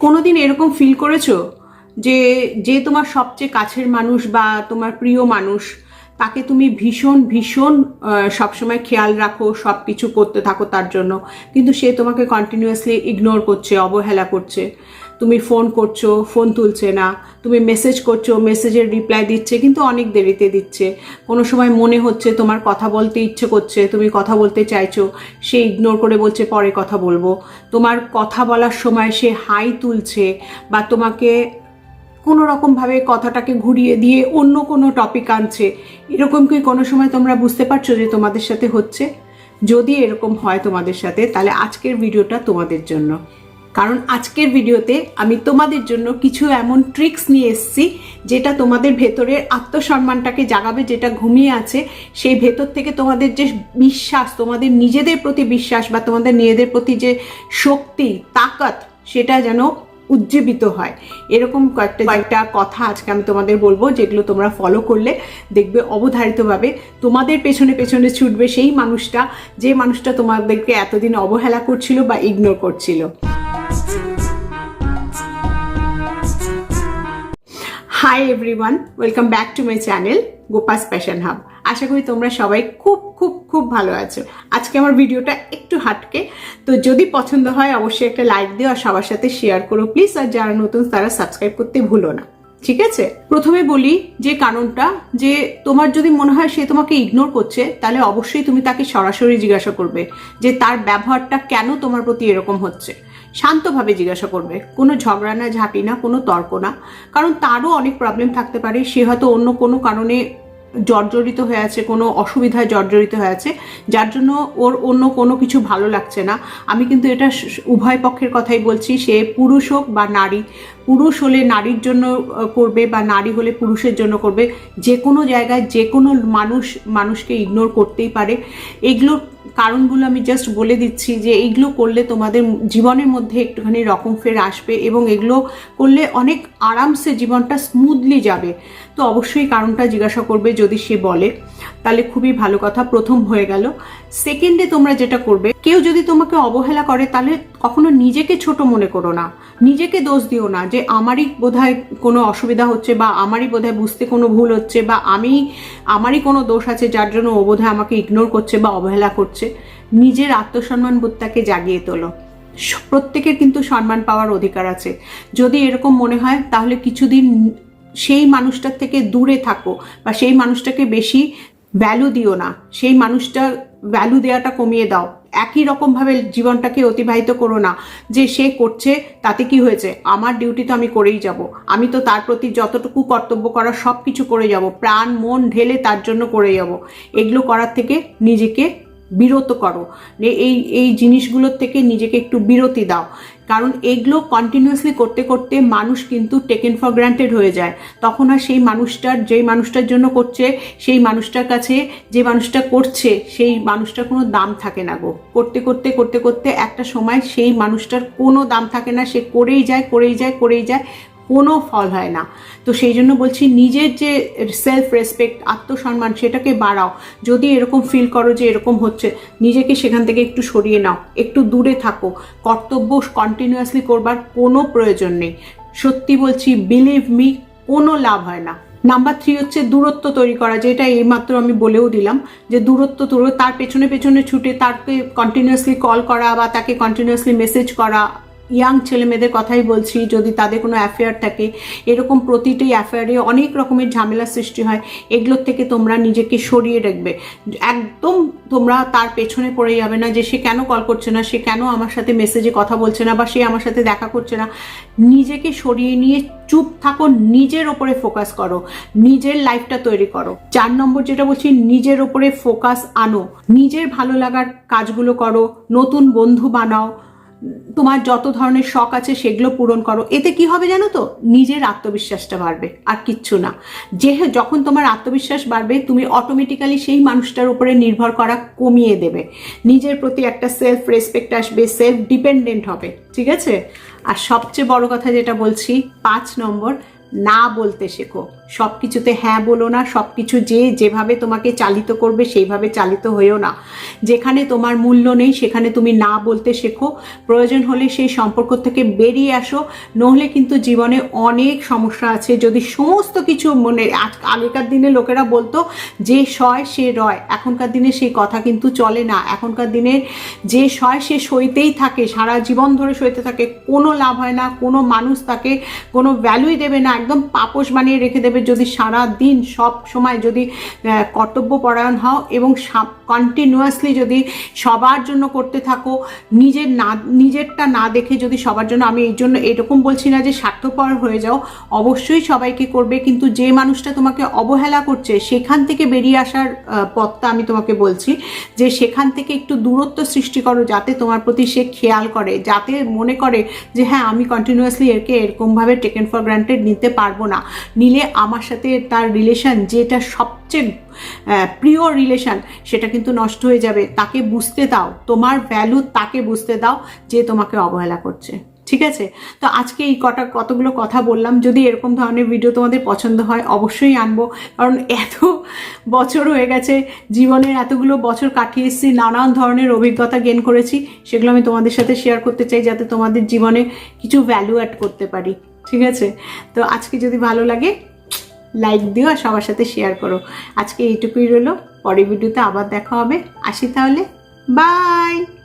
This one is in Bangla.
কোনোদিন এরকম ফিল করেছো যে যে তোমার সবচেয়ে কাছের মানুষ বা তোমার প্রিয় মানুষ, তাকে তুমি ভীষণ ভীষণ সবসময় খেয়াল রাখো, সব কিছু করতে থাকো তার জন্য, কিন্তু সে তোমাকে কন্টিনিউয়াসলি ইগনোর করছে, অবহেলা করছে। তুমি ফোন করছো, ফোন তুলছে না। তুমি মেসেজ করছো, মেসেজের রিপ্লাই দিচ্ছে কিন্তু অনেক দেরিতে দিচ্ছে। কোনো সময় মনে হচ্ছে তোমার কথা বলতে ইচ্ছে করছে, তুমি কথা বলতে চাইছো, সে ইগনোর করে বলছে পরে কথা বলবো। তোমার কথা বলার সময় সে হাই তুলছে বা তোমাকে কোনো রকমভাবে কথাটাকে ঘুরিয়ে দিয়ে অন্য কোনো টপিক আনছে। এরকম কি কোনো সময় তোমরা বুঝতে পারছো যে তোমাদের সাথে হচ্ছে? যদি এরকম হয় তোমাদের সাথে, তাহলে আজকের ভিডিওটা তোমাদের জন্য। কারণ আজকের ভিডিওতে আমি তোমাদের জন্য কিছু এমন ট্রিক্স নিয়ে এসেছি যেটা তোমাদের ভেতরের আত্মসম্মানটাকে জাগাবে, যেটা ঘুমিয়ে আছে সেই ভেতর থেকে তোমাদের যে বিশ্বাস, তোমাদের নিজেদের প্রতি বিশ্বাস বা তোমাদের নিজেদের প্রতি যে শক্তি, তাকত, সেটা যেন উজ্জীবিত হয়। এরকম কয়েকটা কথা আজকে আমি তোমাদের বলবো, যেগুলো তোমরা ফলো করলে দেখবে অবধারিতভাবে তোমাদের পেছনে পেছনে ছুটবে সেই মানুষটা, যে মানুষটা তোমাদেরকে এতদিন অবহেলা করছিল বা ইগনোর করছিল। Hi everyone, welcome back to my channel গোপাস প্যাশন হাব। আশা করি তোমরা সবাই খুব খুব খুব ভালো আছো। আজকে আমার ভিডিওটা একটু হাটকে, তো যদি পছন্দ হয় অবশ্যই একটা লাইক দিও আর সবার সাথে শেয়ার করো প্লিজ। আর যারা নতুন তারা সাবস্ক্রাইব করতে ভুলো না, ঠিক আছে? প্রথমে বলি যে কারণটা, যে তোমার যদি মনে হয় সে তোমাকে ইগনোর করছে, তাহলে অবশ্যই তুমি তাকে সরাসরি জিজ্ঞাসা করবে যে তার ব্যবহারটা কেন তোমার প্রতি এরকম হচ্ছে। শান্তভাবে জিজ্ঞাসা করবে, কোনো ঝগড়া না, ঝাঁপি না, কোনো তর্ক না। কারণ তারও অনেক প্রবলেম থাকতে পারে, সে হয়তো অন্য কোনো কারণে জর্জরিত হয়ে আছে, কোনো অসুবিধায় জর্জরিত হয়ে আছে, যার জন্য ওর অন্য কোনো কিছু ভালো লাগছে না। আমি কিন্তু এটা উভয় পক্ষের কথাই বলছি, সে পুরুষ হোক বা নারী। পুরুষ হলে নারীর জন্য করবে বা নারী হলে পুরুষের জন্য করবে। যে কোনো জায়গায় যে কোনো মানুষকে ইগনোর করতেই পারে। এগুলোর কারণগুলো আমি জাস্ট বলে দিচ্ছি যে এইগুলো করলে তোমাদের জীবনের মধ্যে একটুখানি রকম ফের আসবে এবং এগুলো করলে অনেক আরামসে জীবনটা স্মুথলি যাবে। তো অবশ্যই কারণটা জিজ্ঞাসা করবে, যদি সে বলে তাহলে খুবই ভালো কথা, প্রথম হয়ে গেল। সেকেন্ডে তোমরা যেটা করবে, কেউ যদি তোমাকে অবহেলা করে তাহলে কখনো নিজেকে ছোট মনে করো না, নিজেকে দোষ দিও না যে আমারই বোধহয় কোনো অসুবিধা হচ্ছে বা আমারই বোধহয় বুঝতে কোনো ভুল হচ্ছে বা আমারই কোনো দোষ আছে যার জন্য ও বোধহয় আমাকে ইগনোর করছে বা অবহেলা করছে। নিজের আত্মসম্মান বোধটাকে জাগিয়ে তোলো। প্রত্যেকের কিন্তু সম্মান পাওয়ার অধিকার আছে। যদি এরকম মনে হয় তাহলে কিছুদিন সেই মানুষটার থেকে দূরে থাকো বা সেই মানুষটাকে বেশি ভ্যালু দিও না, সেই মানুষটার ভ্যালু দেওয়াটা কমিয়ে দাও। একই রকমভাবে জীবনটাকে অতিবাহিত করো না যে সে করছে তাতে কি হয়েছে, আমার ডিউটি তো আমি করেই যাব, আমি তো তার প্রতি যতটুকু কর্তব্য করার সব কিছু করে যাব, প্রাণ মন ঢেলে তার জন্য করে যাব। এগুলো করার থেকে নিজেকে বিরত করো, এই জিনিসগুলোর থেকে নিজেকে একটু বিরতি দাও। কারণ এগুলো কন্টিনিউয়াসলি করতে করতে মানুষ কিন্তু টেকেন ফর গ্রান্টেড হয়ে যায়। তখন আর সেই মানুষটার, যেই মানুষটার জন্য করছে সেই মানুষটার কাছে, যে মানুষটা করছে সেই মানুষটার কোনো দাম থাকে না গো। করতে করতে করতে করতে একটা সময় সেই মানুষটার কোনো দাম থাকে না, সে করেই যায় করেই যায় করেই যায়, কোনো ফল হয় না। তো সেই জন্য বলছি, নিজের যে সেলফ রেসপেক্ট, আত্মসম্মান, সেটাকে বাড়াও। যদি এরকম ফিল করো যে এরকম হচ্ছে, নিজেকে সেখান থেকে একটু সরিয়ে নাও, একটু দূরে থাকো। কর্তব্য কন্টিনিউয়াসলি করবার কোনো প্রয়োজন নেই। সত্যি বলছি, বিলিভ মি, কোনো লাভ হয় না। নাম্বার 3 হচ্ছে দূরত্ব তৈরি করা, যেটা এইমাত্র আমি বলেও দিলাম যে দূরত্ব তার পেছনে পেছনে ছুটে তাকে কন্টিনিউয়াসলি কল করা বা তাকে কন্টিনিউয়াসলি মেসেজ করা। ইয়াং ছেলে মেয়েদের কথাই বলছি, যদি তাদের কোনো অ্যাফেয়ার থাকে, এরকম প্রতিটি অ্যাফেয়ারে অনেক রকমের ঝামেলা সৃষ্টি হয়। এগুলোর থেকে তোমরা নিজেকে সরিয়ে রাখবে। একদম তোমরা তার পেছনে পড়ে যাবে না যে সে কেন কল করছে না, সে কেন আমার সাথে মেসেজে কথা বলছে না বা সে আমার সাথে দেখা করছে না। নিজেকে সরিয়ে নিয়ে চুপ থাকো, নিজের ওপরে ফোকাস করো, নিজের লাইফটা তৈরি করো। 4 নম্বর যেটা বলছি, নিজের ওপরে ফোকাস আনো, নিজের ভালো লাগার কাজগুলো করো, নতুন বন্ধু বানাও, তোমার যত ধরনের শখ আছে সেগুলো পূরণ করো। এতে কি হবে জানো তো, নিজের আত্মবিশ্বাসটা বাড়বে, আর কিচ্ছু না। যখন তোমার আত্মবিশ্বাস বাড়বে, তুমি অটোমেটিক্যালি সেই মানুষটার উপরে নির্ভর করা কমিয়ে দেবে। নিজের প্রতি একটা সেলফ রেসপেক্ট আসবে, সেলফ ডিপেন্ডেন্ট হবে, ঠিক আছে? আর সবচেয়ে বড় কথা যেটা বলছি, 5 নম্বর, না বলতে শেখো। সব কিছুতে হ্যাঁ বলো না, সব কিছু যেভাবে তোমাকে চালিত করবে সেইভাবে চালিত হয়েও না। যেখানে তোমার মূল্য নেই সেখানে তুমি না বলতে শেখো, প্রয়োজন হলে সেই সম্পর্ক থেকে বেরিয়ে আসো, নহলে কিন্তু জীবনে অনেক সমস্যা আছে। যদি সমস্ত কিছু মনে, আগেকার দিনে লোকেরা বলতো যে সয় সে রয়, এখনকার দিনে সেই কথা কিন্তু চলে না। এখনকার দিনে যে সয় সে সইতেই থাকে, সারা জীবন ধরে সইতে থাকে, কোনো লাভ হয় না, কোনো মানুষ তাকে কোনো ভ্যালুই দেবে না, একদম পাপোশ বানিয়ে রেখে দেবে যদি সারা দিন সব সময় যদি কর্তব্যপরায়ণ হও এবং কন্টিনিউয়াসলি যদি সবার জন্য করতে থাকো, নিজেরটা না দেখে যদি সবার জন্য, আমি এই জন্য এরকম বলছি না যে স্বার্থপর হয়ে যাও, অবশ্যই সবাইকে করবে, কিন্তু যে মানুষটা তোমাকে অবহেলা করছে সেখান থেকে বেরিয়ে আসার পথটা আমি তোমাকে বলছি যে সেখান থেকে একটু দূরত্ব সৃষ্টি করো, যাতে তোমার প্রতি সে খেয়াল করে, যাতে মনে করে যে হ্যাঁ আমি কন্টিনিউয়াসলি একে এরকমভাবে টেকেন ফর গ্রান্টেড নিতে পারবো না, নিলে আমার সাথে তার রিলেশন, যেটা সবচেয়ে প্রিয় রিলেশন, সেটা কিন্তু নষ্ট হয়ে যাবে। তাকে বুঝতে দাও, তোমার ভ্যালু তাকে বুঝতে দাও যে তোমাকে অবহেলা করছে। ঠিক আছে? তো আজকে এই কতগুলো কথা বললাম। যদি এরকম ধরনের ভিডিও তোমাদের পছন্দ হয় অবশ্যই আনবো, কারণ এত বছর হয়ে গেছে, জীবনের এতগুলো বছর কাটিয়ে এসেছি, নানান ধরনের অভিজ্ঞতা গেইন করেছি, সেগুলো আমি তোমাদের সাথে শেয়ার করতে চাই, যাতে তোমাদের জীবনে কিছু ভ্যালু অ্যাড করতে পারি। ঠিক আছে? তো আজকে যদি ভালো লাগে লাইক দিও আর সবার সাথে শেয়ার করো। আজকে এইটুকুই রইলো, পরের ভিডিওতে আবার দেখা হবে। আসি তাহলে, বাই।